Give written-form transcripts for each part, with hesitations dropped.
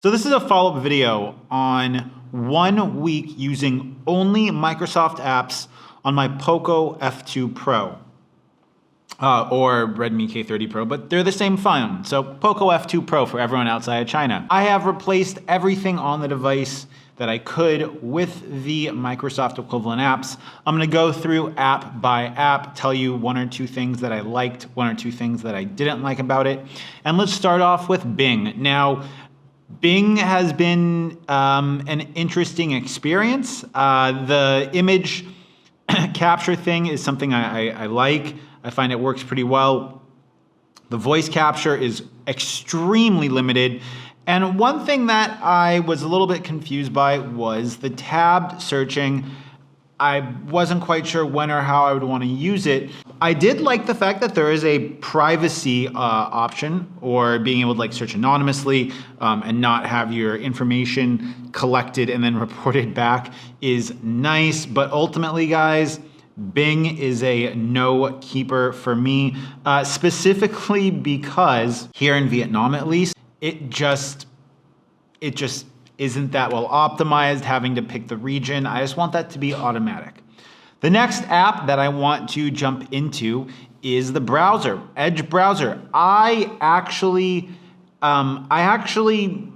So this is a follow-up video on 1 week using only Microsoft apps on my Poco F2 Pro or Redmi K30 Pro, but they're the same phone. So Poco F2 Pro for everyone outside of China. I have replaced everything on the device that I could with the Microsoft equivalent apps. I'm gonna go through app by app, tell you 1 or 2 things that I liked, 1 or 2 things that I didn't like about it. And let's start off with Bing. Now, Bing has been an interesting experience. The image capture thing is something I like. I find it works pretty well. The voice capture is extremely limited. And one thing that I was a little bit confused by was the tabbed searching. I wasn't quite sure when or how I would want to use it. I did like the fact that there is a privacy option, or being able to like search anonymously and not have your information collected and then reported back is nice. But ultimately, guys, Bing is a no keeper for me, specifically because here in Vietnam, at least, it just isn't that well optimized, having to pick the region. I just want that to be automatic. The next app that I want to jump into is the browser, Edge browser. I actually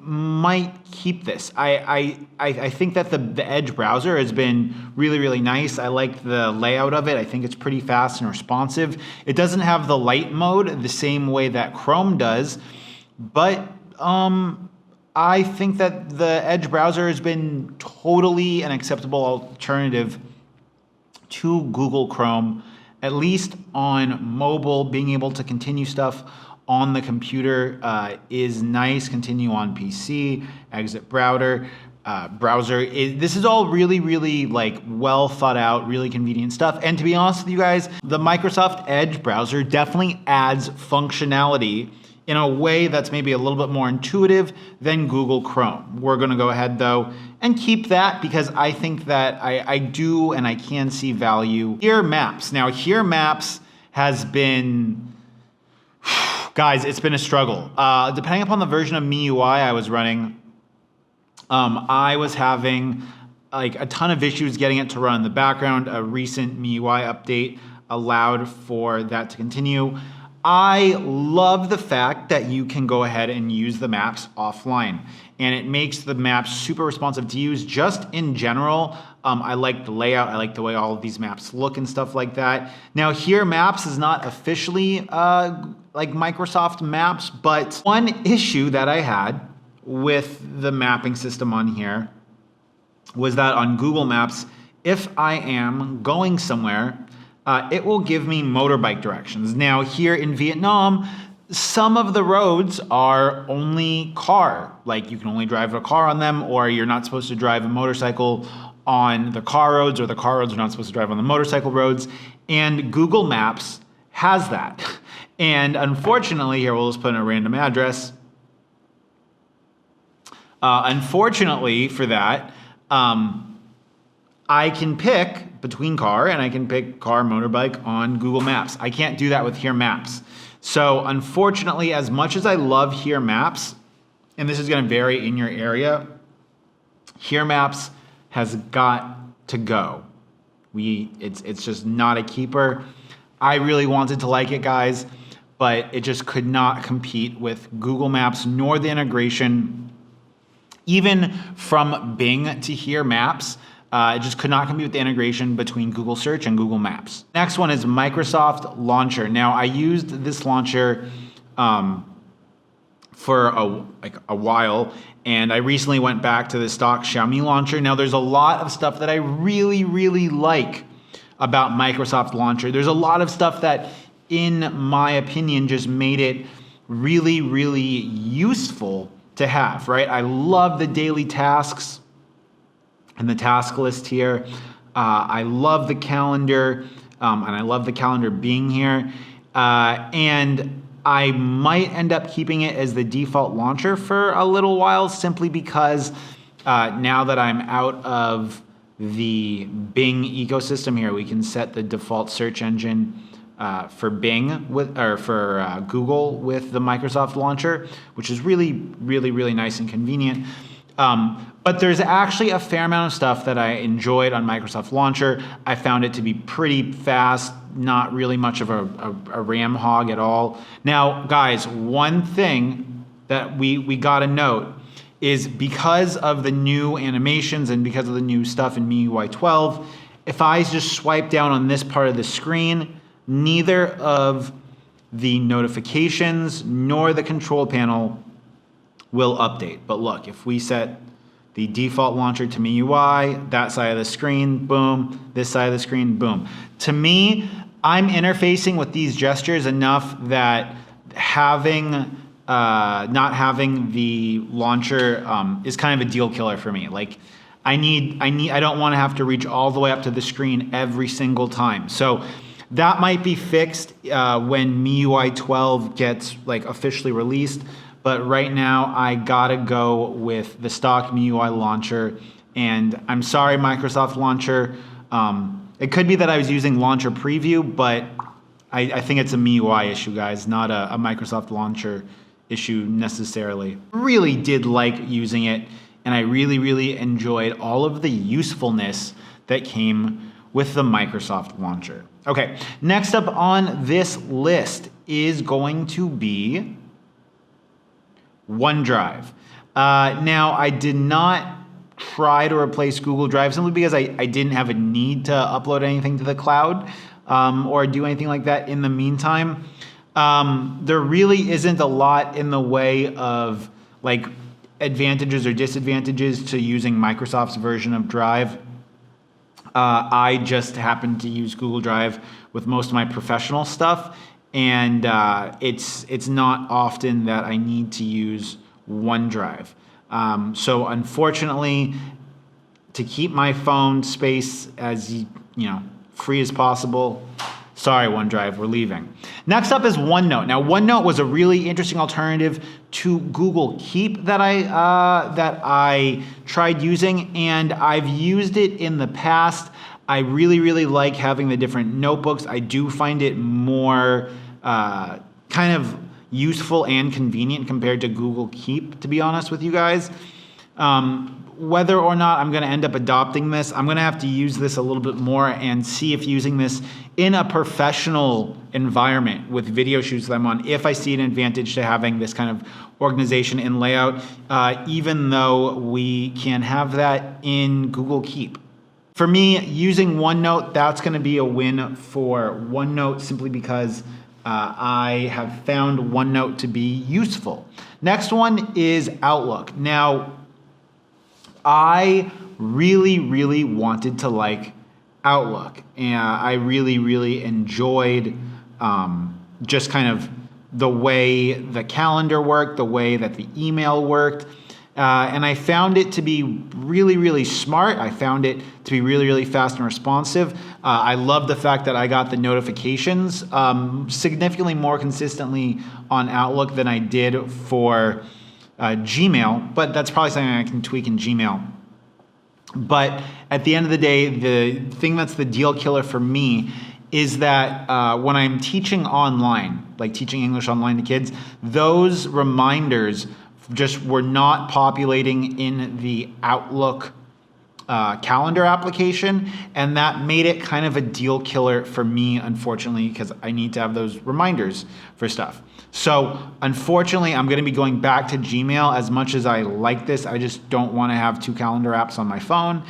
might keep this. I think that the Edge browser has been really nice. I like the layout of it. I think it's pretty fast and responsive. It doesn't have the light mode the same way that Chrome does, but I think that the Edge browser has been totally an acceptable alternative to Google Chrome, at least on mobile. Being able to continue stuff on the computer is nice. Continue on PC, exit browser. This is all really like well thought out, really convenient stuff. And to be honest with you guys, the Microsoft Edge browser definitely adds functionality in a way that's maybe a little bit more intuitive than Google Chrome. We're gonna go ahead though and keep that because I think that I do and I can see value. Here Maps. Now here Maps has been, guys, it's been a struggle. Depending upon the version of MIUI I was running, I was having like a ton of issues getting it to run in the background. A recent MIUI update allowed for that to continue. I love the fact that you can go ahead and use the maps offline, and it makes the maps super responsive to use. Just in general, I like the layout. I like the way all of these maps look and stuff like that. Now here Maps is not officially like Microsoft Maps, but one issue that I had with the mapping system on here was that on Google Maps, if I am going somewhere, it will give me motorbike directions. Now here in Vietnam, some of the roads are only car, like you can only drive a car on them, or you're not supposed to drive a motorcycle on the car roads, or the car roads are not supposed to drive on the motorcycle roads. And Google Maps has that. And unfortunately, here we'll just put in a random address. Unfortunately for that, I can pick between car, and I can pick car, motorbike on Google Maps. I can't do that with Here Maps. So unfortunately, as much as I love Here Maps, and this is gonna vary in your area, Here Maps has got to go. It's just not a keeper. I really wanted to like it, guys, but it just could not compete with Google Maps, nor the integration, even from Bing to Here Maps. It just could not compete with the integration between Google Search and Google Maps. Next one is Microsoft Launcher. Now I used this launcher for a while, and I recently went back to the stock XIAOMI launcher. Now there's a lot of stuff that I really like about Microsoft Launcher. There's a lot of stuff that, in my opinion, just made it really useful to have, right? I love the daily tasks and the task list here. I love the calendar, and I love the calendar being here. And I might end up keeping it as the default launcher for a little while, simply because now that I'm out of the Bing ecosystem here, we can set the default search engine Bing for Google with the Microsoft launcher, which is really nice and convenient. But there's actually a fair amount of stuff that I enjoyed on Microsoft Launcher. I found it to be pretty fast, not really much of a RAM hog at all. Now, guys, one thing that we gotta note is because of the new animations and because of the new stuff in MIUI 12, if I just swipe down on this part of the screen, neither of the notifications nor the control panel will update. But look, if we set the default launcher to MIUI, that side of the screen, boom, this side of the screen, boom. To me, I'm interfacing with these gestures enough that not having the launcher is kind of a deal killer for me. Like, I don't want to have to reach all the way up to the screen every single time. So that might be fixed when MIUI 12 gets like officially released. But right now, I gotta go with the stock MIUI launcher. And I'm sorry, Microsoft Launcher. It could be that I was using Launcher Preview, but I think it's a MIUI issue, guys, not a Microsoft Launcher issue necessarily. Really did like using it, and I really enjoyed all of the usefulness that came with the Microsoft Launcher. Okay, next up on this list is going to be OneDrive. Now, I did not try to replace Google Drive simply because I didn't have a need to upload anything to the cloud or do anything like that in the meantime. There really isn't a lot in the way of like advantages or disadvantages to using Microsoft's version of Drive. I just happen to use Google Drive with most of my professional stuff, and it's not often that I need to use OneDrive. So unfortunately, to keep my phone space as free as possible, sorry OneDrive, we're leaving. Next up is OneNote. Now OneNote was a really interesting alternative to Google Keep that I tried using, and I've used it in the past. I really like having the different notebooks. I do find it more kind of useful and convenient compared to Google Keep, to be honest with you guys. Whether or not I'm going to end up adopting this, I'm going to have to use this a little bit more and see if using this in a professional environment with video shoots that I'm on, if I see an advantage to having this kind of organization and layout, even though we can have that in Google Keep. For me, using OneNote, that's going to be a win for OneNote simply because I have found OneNote to be useful. Next one is Outlook. Now, I really wanted to like Outlook, and I really enjoyed just kind of the way the calendar worked, the way that the email worked, and I found it to be really smart. I found it to be really fast and responsive. I love the fact that I got the notifications significantly more consistently on Outlook than I did for Gmail, but that's probably something I can tweak in Gmail. But at the end of the day, the thing that's the deal killer for me is that when I'm teaching online, like teaching English online to kids, those reminders just were not populating in the Outlook calendar application, and that made it kind of a deal killer for me, unfortunately, because I need to have those reminders for stuff. So unfortunately, I'm going to be going back to Gmail. As much as I like this, I just don't want to have two calendar apps on my phone,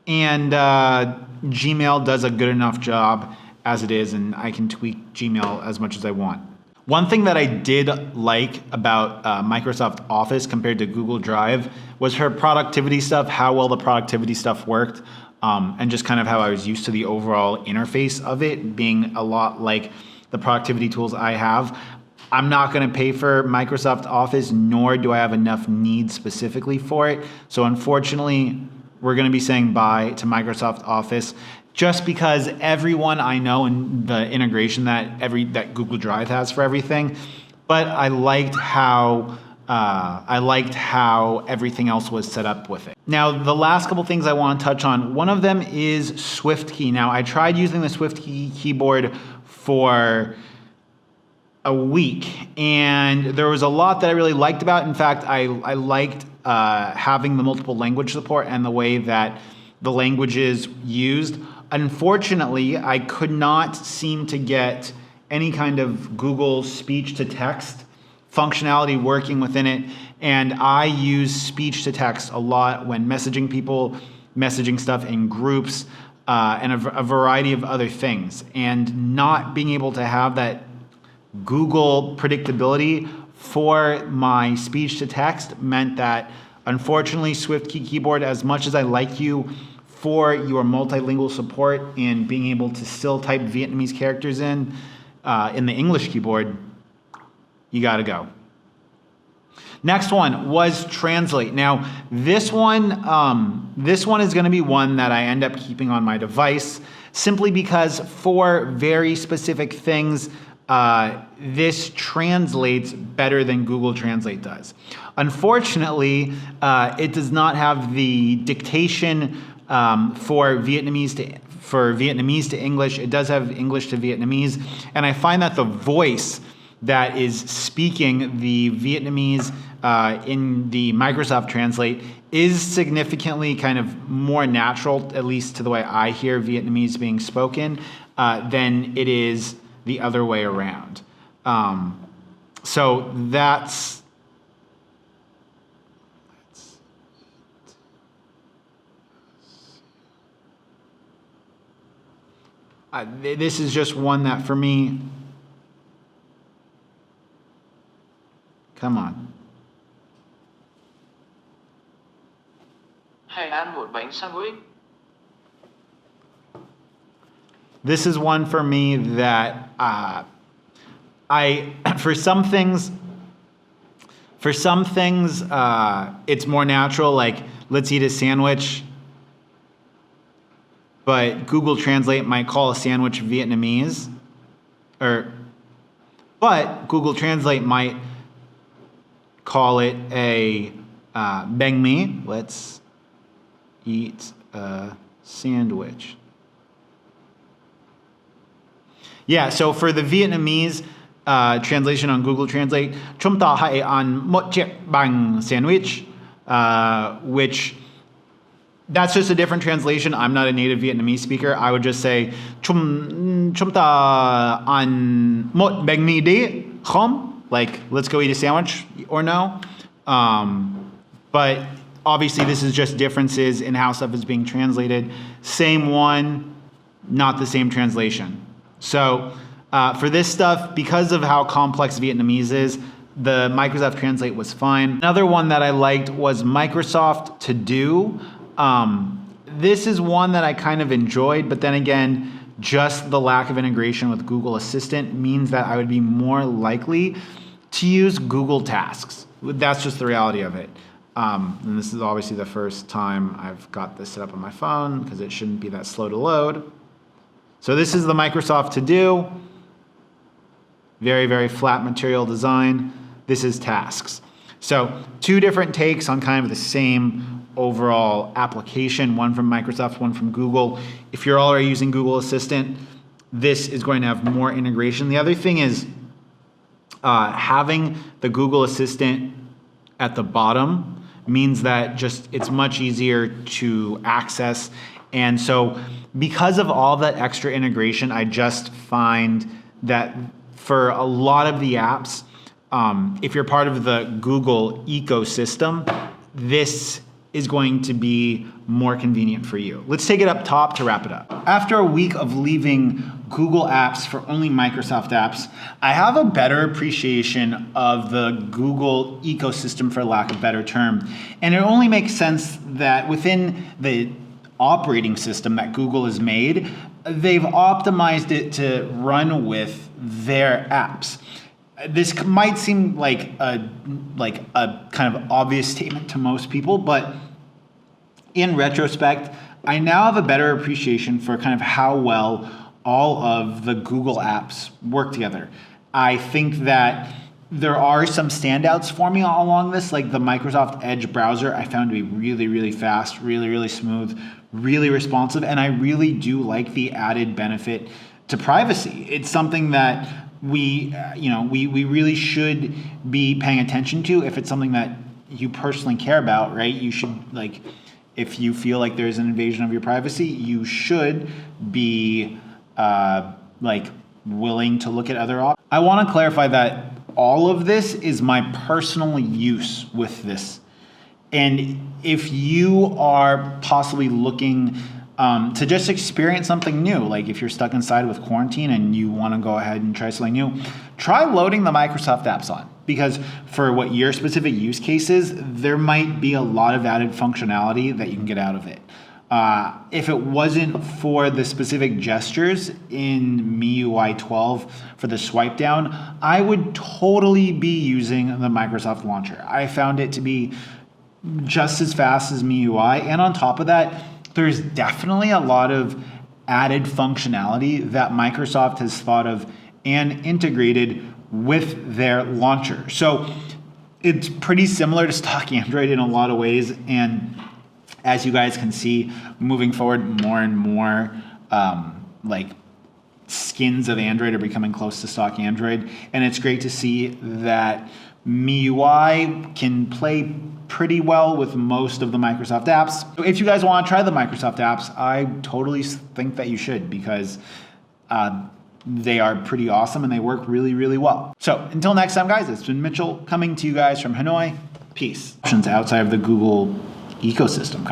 and Gmail does a good enough job as it is, and I can tweak Gmail as much as I want. One thing that I did like about Microsoft Office compared to Google Drive was her productivity stuff, how well the productivity stuff worked, and just kind of how I was used to the overall interface of it being a lot like the productivity tools I have. I'm not going to pay for Microsoft Office, nor do I have enough needs specifically for it. So unfortunately, we're going to be saying bye to Microsoft Office, just because everyone I know and the integration that Google Drive has for everything. But I liked how everything else was set up with it. Now, the last couple things I want to touch on, one of them is SwiftKey. Now, I tried using the SwiftKey keyboard for a week, and there was a lot that I really liked about it. In fact, I liked having the multiple language support and the way that the language is used. Unfortunately, I could not seem to get any kind of Google speech to text functionality working within it, and I use speech to text a lot when messaging people, messaging stuff in groups, and a variety of other things. And not being able to have that Google predictability for my speech to text meant that, unfortunately, SwiftKey keyboard, as much as I like you for your multilingual support and being able to still type Vietnamese characters in the English keyboard, you gotta go. Next one was translate. Now, this one is gonna be one that I end up keeping on my device simply because for very specific things, this translates better than Google Translate does. Unfortunately, it does not have the dictation for Vietnamese to English. It does have English to Vietnamese, and I find that the voice that is speaking the Vietnamese in the Microsoft Translate is significantly kind of more natural, at least to the way I hear Vietnamese being spoken, than it is the other way around. So that's this is just one that for me, come on. Hay ăn một bánh sandwich. This is one for me that for some things, it's more natural, like let's eat a sandwich, but Google Translate might call a sandwich Vietnamese, but Google Translate might call it a banh mi. Let's eat a sandwich. Yeah, so for the Vietnamese translation on Google Translate, chúng ta hãy ăn một chiếc bánh sandwich, which that's just a different translation. I'm not a native Vietnamese speaker. I would just say chúng ta ăn một bánh mì đi không? Like, let's go eat a sandwich or no. But obviously this is just differences in how stuff is being translated. Same one, not the same translation. So for this stuff, because of how complex Vietnamese is, the Microsoft Translate was fine. Another one that I liked was Microsoft ToDo. This is one that I kind of enjoyed, but then again, just the lack of integration with Google Assistant means that I would be more likely to use Google Tasks. That's just the reality of it. And this is obviously the first time I've got this set up on my phone because it shouldn't be that slow to load. So this is the Microsoft ToDo. Very, very flat material design. This is Tasks. So two different takes on kind of the same overall application, one from Microsoft, one from Google. If you're already using Google Assistant, this is going to have more integration. The other thing is having the Google Assistant at the bottom means that just it's much easier to access. And so because of all that extra integration, I just find that for a lot of the apps, if you're part of the Google ecosystem, this is going to be more convenient for you. Let's take it up top to wrap it up. After a week of leaving Google apps for only Microsoft apps, I have a better appreciation of the Google ecosystem, for lack of a better term. And it only makes sense that within the operating system that Google has made, they've optimized it to run with their apps. This might seem like a kind of obvious statement to most people, but in retrospect, I now have a better appreciation for kind of how well all of the Google apps work together. I think that there are some standouts for me along this, like the Microsoft Edge browser I found to be really, really fast, really, really smooth, really responsive, and I really do like the added benefit to privacy. It's something that we really should be paying attention to. If it's something that you personally care about, right? You should, like, if you feel like there's an invasion of your privacy, you should be like willing to look at other options. I want to clarify that all of this is my personal use with this. And if you are possibly looking to just experience something new, like if you're stuck inside with quarantine and you want to go ahead and try something new, try loading the Microsoft apps on. Because for what your specific use case is, there might be a lot of added functionality that you can get out of it. If it wasn't for the specific gestures in MIUI 12 for the swipe down, I would totally be using the Microsoft launcher. I found it to be just as fast as MIUI, and on top of that, there's definitely a lot of added functionality that Microsoft has thought of and integrated with their launcher. So it's pretty similar to stock Android in a lot of ways, and as you guys can see, moving forward, more and more like skins of Android are becoming close to stock Android, and it's great to see that MIUI can play pretty well with most of the Microsoft apps. So if you guys want to try the Microsoft apps, I totally think that you should, because they are pretty awesome and they work really, really well. So until next time, guys, it's been Mitchell coming to you guys from Hanoi. Peace. Options outside of the Google ecosystem.